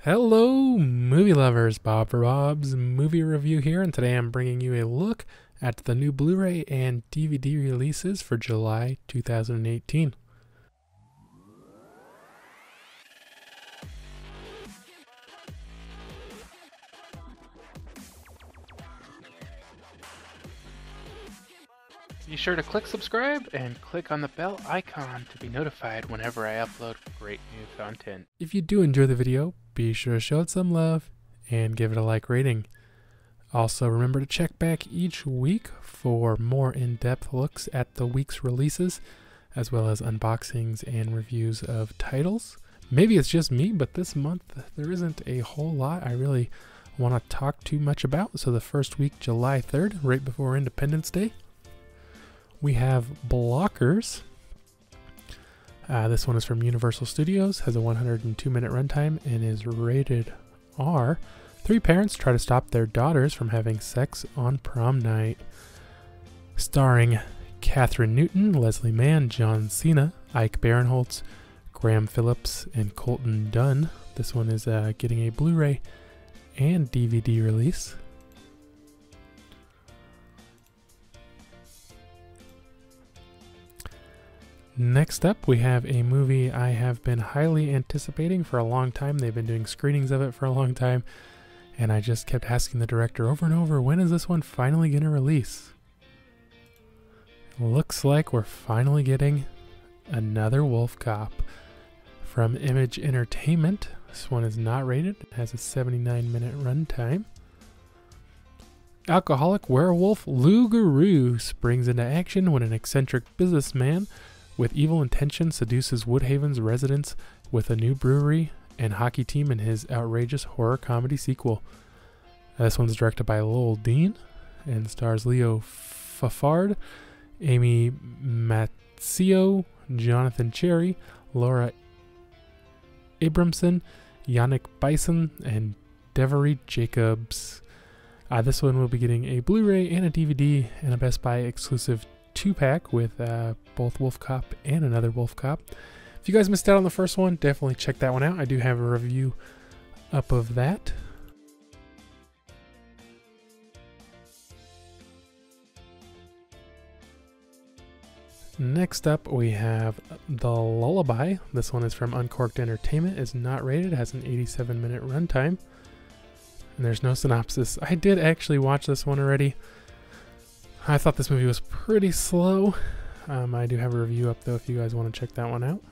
Hello, movie lovers. Bob for Bob's Movie Review here, and today I'm bringing you a look at the new Blu-ray and DVD releases for July 2018. Be sure to click subscribe and click on the bell icon to be notified whenever I upload great new content. If you do enjoy the video, be sure to show it some love and give it a like rating. Also, remember to check back each week for more in-depth looks at the week's releases, as well as unboxings and reviews of titles. Maybe it's just me, but this month there isn't a whole lot I really want to talk too much about. So the first week, July 3rd, right before Independence Day, we have Blockers. This one is from Universal Studios, has a 102-minute runtime, and is rated R. Three parents try to stop their daughters from having sex on prom night. Starring Catherine Newton, Leslie Mann, John Cena, Ike Barinholtz, Graham Phillips, and Colton Dunn. This one is getting a Blu-ray and DVD release. Next up, we have a movie I have been highly anticipating for a long time. They've been doing screenings of it for a long time, and I just kept asking the director over and over, when is this one finally going to release? Looks like we're finally getting another Wolf Cop from Image Entertainment. This one is not rated. It has a 79-minute runtime. Alcoholic werewolf Lou Garou springs into action when an eccentric businessman with evil intentions seduces Woodhaven's residents with a new brewery and hockey team in his outrageous horror comedy sequel. This one's directed by Lowell Dean and stars Leo Fafard, Amy Mazzio, Jonathan Cherry, Laura Abramson, Yannick Bison, and Devery Jacobs. This one will be getting a Blu-ray and a DVD and a Best Buy exclusive 2-pack with both Wolf Cop and another Wolf Cop. If you guys missed out on the first one, definitely check that one out. I do have a review up of that. Next up, we have The Lullaby. This one is from Uncorked Entertainment. It's not rated. It has an 87-minute runtime. And there's no synopsis. I did actually watch this one already. I thought this movie was pretty slow. I do have a review up though if you guys want to check that one out.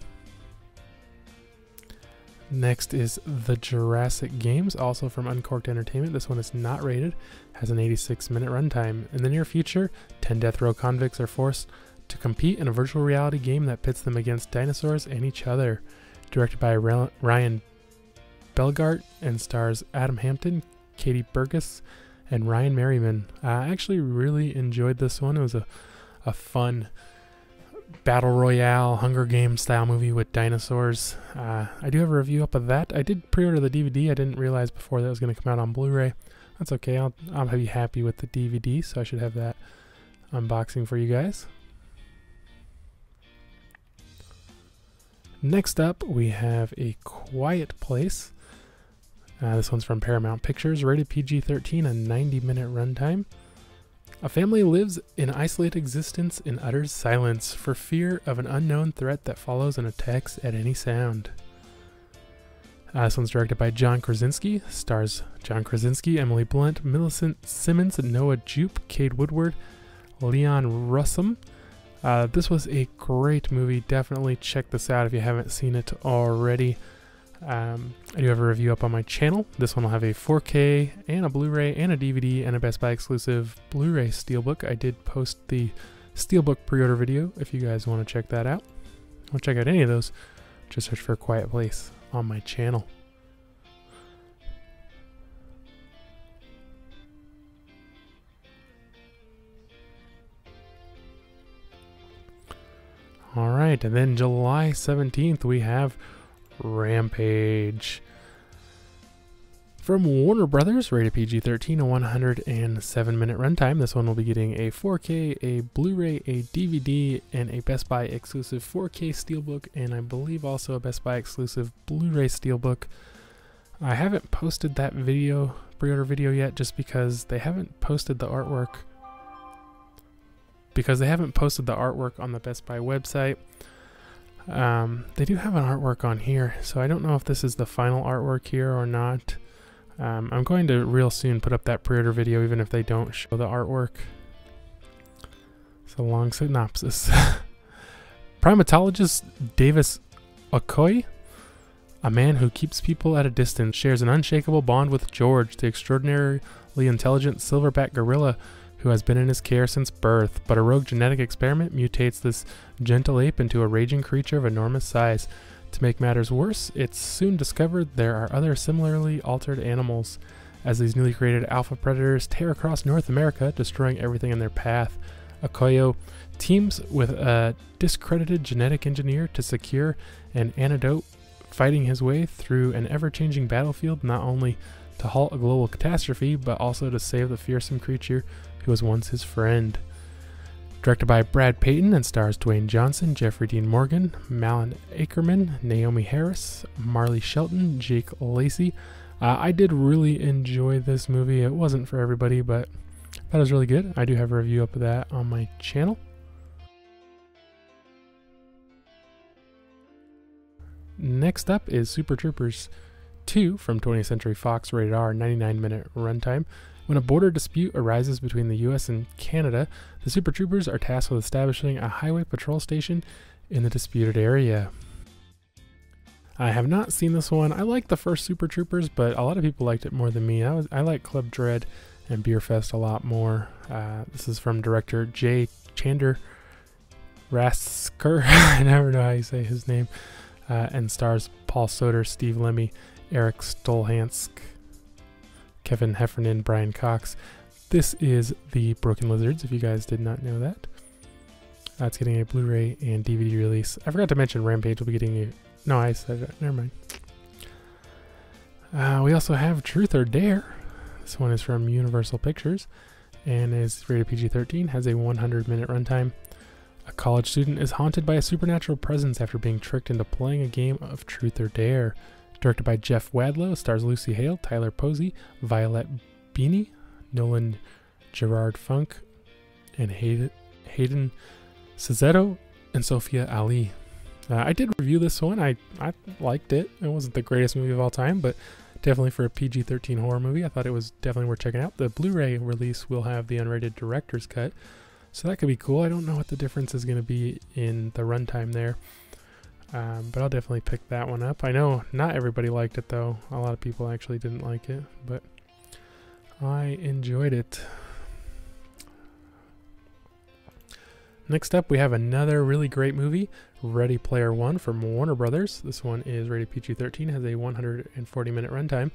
Next is The Jurassic Games, also from Uncorked Entertainment. This one is not rated, has an 86-minute runtime. In the near future, 10 death row convicts are forced to compete in a virtual reality game that pits them against dinosaurs and each other. Directed by Ryan Belgart and stars Adam Hampton, Katie Burgess, and Ryan Merriman. I actually really enjoyed this one. It was a fun battle royale Hunger Games style movie with dinosaurs. I do have a review up of that. I did pre-order the DVD. I didn't realize before that was going to come out on Blu-ray. That's okay. I'll be happy with the DVD, so I should have that unboxing for you guys. Next up, we have A Quiet Place. This one's from Paramount Pictures, rated PG-13, a 90-minute runtime. A family lives an isolated existence in utter silence for fear of an unknown threat that follows and attacks at any sound. This one's directed by John Krasinski, stars John Krasinski, Emily Blunt, Millicent Simmons, Noah Jupe, Cade Woodward, Leon Russum. This was a great movie. Definitely check this out if you haven't seen it already. I do have a review up on my channel. This one will have a 4K and a Blu-ray and a DVD and a Best Buy exclusive Blu-ray Steelbook. I did post the Steelbook pre-order video if you guys want to check that out. Want to check out any of those, just search for A Quiet Place on my channel. Alright, and then July 17th we have Rampage. From Warner Brothers, rated PG-13, a 107-minute runtime. This one will be getting a 4K, a Blu-ray, a DVD, and a Best Buy exclusive 4K Steelbook, and I believe also a Best Buy exclusive Blu-ray Steelbook. I haven't posted that video, pre-order video yet, just because they haven't posted the artwork. On the Best Buy website. They do have an artwork on here, so I don't know if this is the final artwork here or not. I'm going to real soon put up that pre-order video, even if they don't show the artwork. It's a long synopsis. Primatologist Davis Okoye, a man who keeps people at a distance, shares an unshakable bond with George, the extraordinarily intelligent silverback gorilla who has been in his care since birth. But a rogue genetic experiment mutates this gentle ape into a raging creature of enormous size. To make matters worse, it's soon discovered there are other similarly altered animals, as these newly created alpha predators tear across North America, destroying everything in their path. Okoye teams with a discredited genetic engineer to secure an antidote, fighting his way through an ever-changing battlefield, not only to halt a global catastrophe, but also to save the fearsome creature who was once his friend. Directed by Brad Payton and stars Dwayne Johnson, Jeffrey Dean Morgan, Malin Akerman, Naomi Harris, Marley Shelton, Jake Lacey. I did really enjoy this movie. It wasn't for everybody, but I thought it was really good. I do have a review up of that on my channel. Next up is Super Troopers 2 from 20th Century Fox, rated R, 99-minute runtime. When a border dispute arises between the US and Canada, the Super Troopers are tasked with establishing a highway patrol station in the disputed area. I have not seen this one. I like the first Super Troopers, but a lot of people liked it more than me. I like Club Dread and Beer Fest a lot more. This is from director Jay Chander Rasker. I never know how you say his name. And stars Paul Soter, Steve Lemmy, Eric Stolhansk, Kevin Heffernan, Brian Cox. This is The Broken Lizards, if you guys did not know that. It's getting a Blu-ray and DVD release. I forgot to mention Rampage will be getting a... No, I said it. Never mind. We also have Truth or Dare. This one is from Universal Pictures and is rated PG-13, has a 100-minute runtime. A college student is haunted by a supernatural presence after being tricked into playing a game of Truth or Dare. Directed by Jeff Wadlow, stars Lucy Hale, Tyler Posey, Violet Beanie, Nolan Gerard Funk, and Hayden Cezetto, and Sophia Ali. I did review this one. I liked it. It wasn't the greatest movie of all time, but definitely for a PG-13 horror movie, I thought it was definitely worth checking out. The Blu-ray release will have the unrated director's cut, so that could be cool. I don't know what the difference is going to be in the runtime there. But I'll definitely pick that one up. I know not everybody liked it, though. A lot of people actually didn't like it, but I enjoyed it. Next up, we have another really great movie, Ready Player One from Warner Brothers. This one is rated PG-13, has a 140-minute runtime.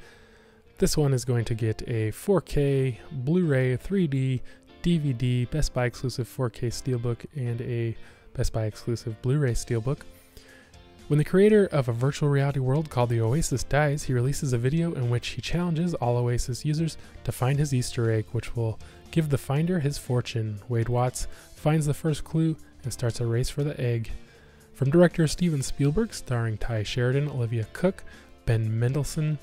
This one is going to get a 4K, Blu-ray, 3D, DVD, Best Buy exclusive 4K Steelbook, and a Best Buy exclusive Blu-ray Steelbook. When the creator of a virtual reality world called the Oasis dies, he releases a video in which he challenges all Oasis users to find his Easter egg, which will give the finder his fortune. Wade Watts finds the first clue and starts a race for the egg. From director Steven Spielberg, starring Ty Sheridan, Olivia Cook, Ben Mendelsohn,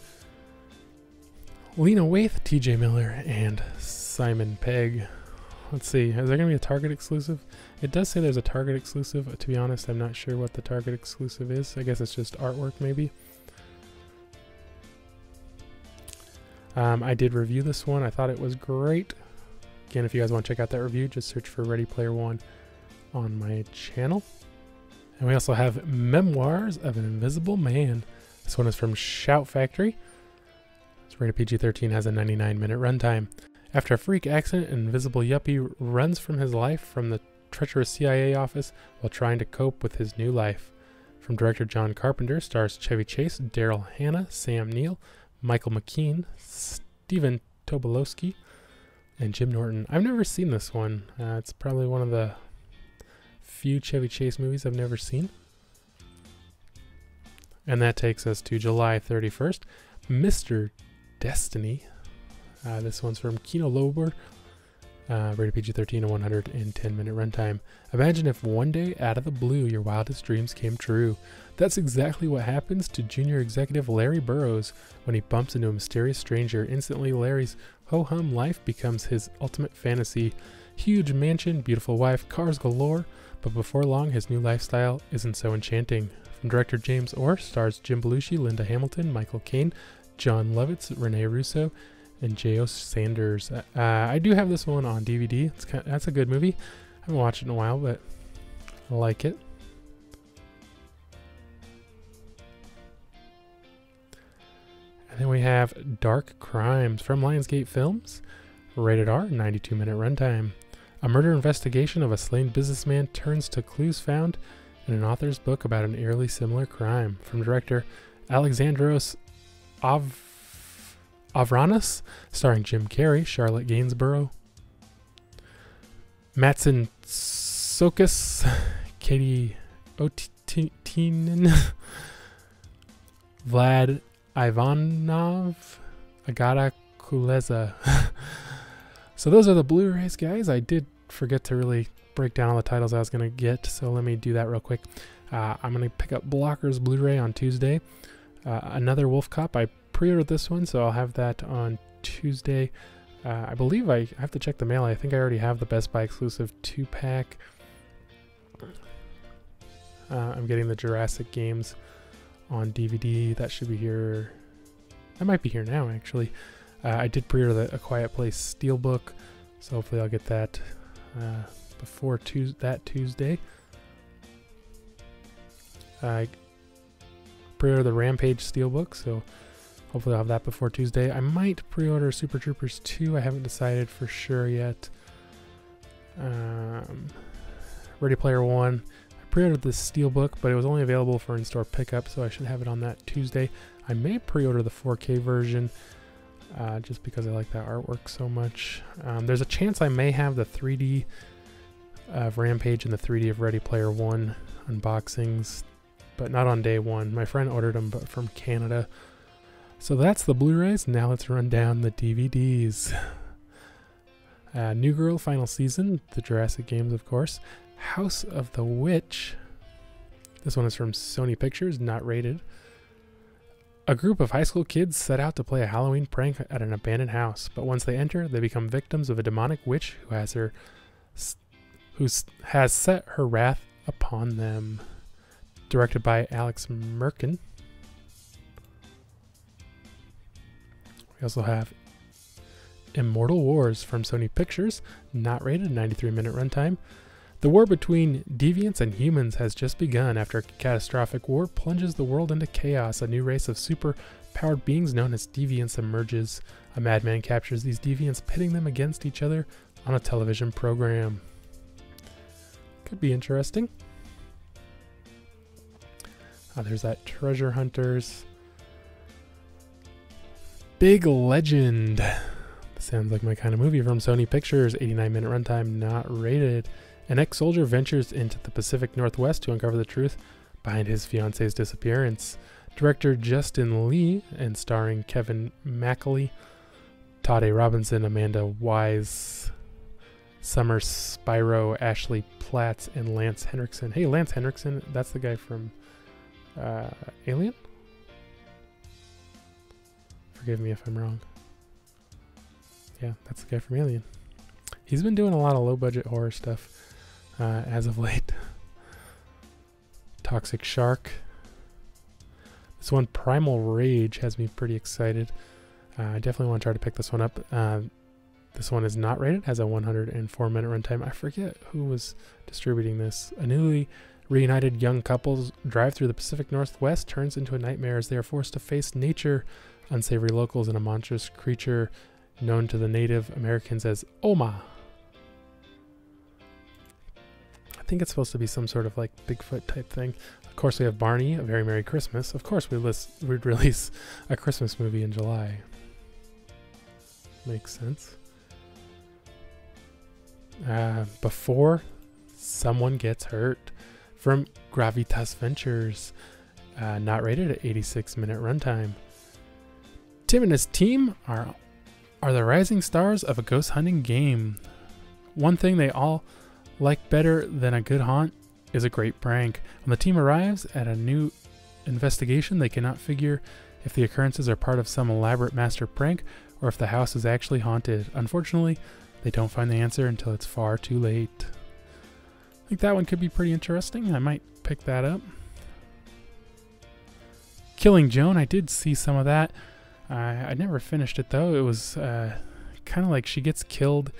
Lena Waithe, TJ Miller, and Simon Pegg. Let's see, is there going to be a Target exclusive? It does say there's a Target exclusive. To be honest, I'm not sure what the Target exclusive is. I guess it's just artwork, maybe. I did review this one. I thought it was great. Again, if you guys want to check out that review, just search for Ready Player One on my channel. And we also have Memoirs of an Invisible Man. This one is from Shout Factory. It's rated PG-13, has a 99-minute runtime. After a freak accident, an invisible yuppie runs from his life from the treacherous CIA office while trying to cope with his new life. From director John Carpenter, stars Chevy Chase, Daryl Hannah, Sam Neill, Michael McKean, Stephen Tobolowsky, and Jim Norton. I've never seen this one. It's probably one of the few Chevy Chase movies I've never seen. And that takes us to July 31st. Mr. Destiny. This one's from Kino Lorber Rated PG-13, a 110-minute runtime. Imagine if one day, out of the blue, your wildest dreams came true. That's exactly what happens to junior executive Larry Burrows when he bumps into a mysterious stranger. Instantly, Larry's ho-hum life becomes his ultimate fantasy. Huge mansion, beautiful wife, cars galore, but before long, his new lifestyle isn't so enchanting. From director James Orr, stars Jim Belushi, Linda Hamilton, Michael Caine, John Lovitz, Rene Russo, and J.O. Sanders. I do have this one on DVD. That's a good movie. I haven't watched it in a while, but I like it. And then we have Dark Crimes from Lionsgate Films. Rated R, 92-minute runtime. A murder investigation of a slain businessman turns to clues found in an author's book about an eerily similar crime. From director Alexandros Avranos, starring Jim Carrey, Charlotte Gainsborough, Matson Sokas, Katie Otinen, Vlad Ivanov, Agata Kuleza. So those are the Blu-rays, guys. I did forget to really break down all the titles I was going to get, so let me do that real quick. I'm going to pick up Blockers Blu-ray on Tuesday. Another Wolf Cop. I pre-ordered this one, so I'll have that on Tuesday. I believe I have to check the mail. I think I already have the Best Buy exclusive 2-pack. I'm getting the Jurassic games on DVD. That should be here. That might be here now, actually. I did pre-order A Quiet Place Steelbook, so hopefully I'll get that before that Tuesday. I pre-ordered the Rampage Steelbook, so hopefully I'll have that before Tuesday. I might pre-order Super Troopers 2. I haven't decided for sure yet. Ready Player One. I pre-ordered the Steelbook, but it was only available for in-store pickup, so I should have it on that Tuesday. I may pre-order the 4K version, just because I like that artwork so much. There's a chance I may have the 3D of Rampage and the 3D of Ready Player One unboxings, but not on day one. My friend ordered them but from Canada. So that's the Blu-rays. Now let's run down the DVDs. New Girl Final Season, the Jurassic games, of course. House of the Witch. This one is from Sony Pictures, not rated. A group of high school kids set out to play a Halloween prank at an abandoned house, but once they enter, they become victims of a demonic witch who has set her wrath upon them. Directed by Alex Merkin. We also have Immortal Wars from Sony Pictures, not rated, 93-minute runtime. The war between deviants and humans has just begun after a catastrophic war plunges the world into chaos. A new race of super-powered beings known as deviants emerges. A madman captures these deviants, pitting them against each other on a television program. Could be interesting. There's that Treasure Hunters. Big Legend. Sounds like my kind of movie from Sony Pictures. 89-minute runtime, not rated. An ex-soldier ventures into the Pacific Northwest to uncover the truth behind his fiance's disappearance. Director Justin Lee and starring Kevin McAlee, Todd A. Robinson, Amanda Wise, Summer Spiro, Ashley Platts, and Lance Henriksen. Hey, Lance Henriksen, that's the guy from Alien? Forgive me if I'm wrong. Yeah, that's the guy from Alien. He's been doing a lot of low-budget horror stuff as of late. Toxic Shark. This one, Primal Rage, has me pretty excited. I definitely want to try to pick this one up. This one is not rated, has a 104-minute runtime. I forget who was distributing this. A newly reunited young couple's drive through the Pacific Northwest turns into a nightmare as they are forced to face nature, unsavory locals, and a monstrous creature known to the Native Americans as Oma. I think it's supposed to be some sort of like Bigfoot type thing. Of course, we have Barney, A Very Merry Christmas. Of course, we'd release a Christmas movie in July. Makes sense. Before Someone Gets Hurt from Gravitas Ventures. Not rated at 86-minute runtime. Tim and his team are the rising stars of a ghost hunting game One thing they all like better than a good haunt is a great prank. When the team arrives at a new investigation, they cannot figure if the occurrences are part of some elaborate master prank or if the house is actually haunted. Unfortunately, they don't find the answer until it's far too late. I think that one could be pretty interesting. I might pick that up. Killing Joan, I did see some of that. I never finished it though. It was kind of like she gets killed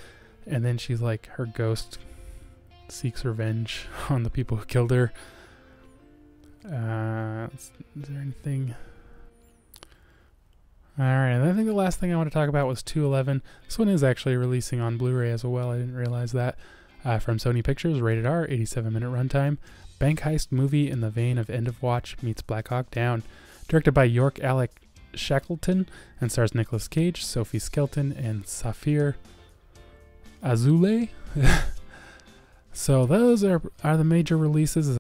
and then she's like, her ghost seeks revenge on the people who killed her. Is there anything? Alright, I think the last thing I want to talk about was 211. This one is actually releasing on Blu-ray as well. I didn't realize that. From Sony Pictures, rated R, 87-minute runtime. Bank heist movie in the vein of End of Watch meets Black Hawk Down. Directed by York Alec Shackleton and stars Nicolas Cage, Sophie Skelton, and Safir Azule. So those are the major releases.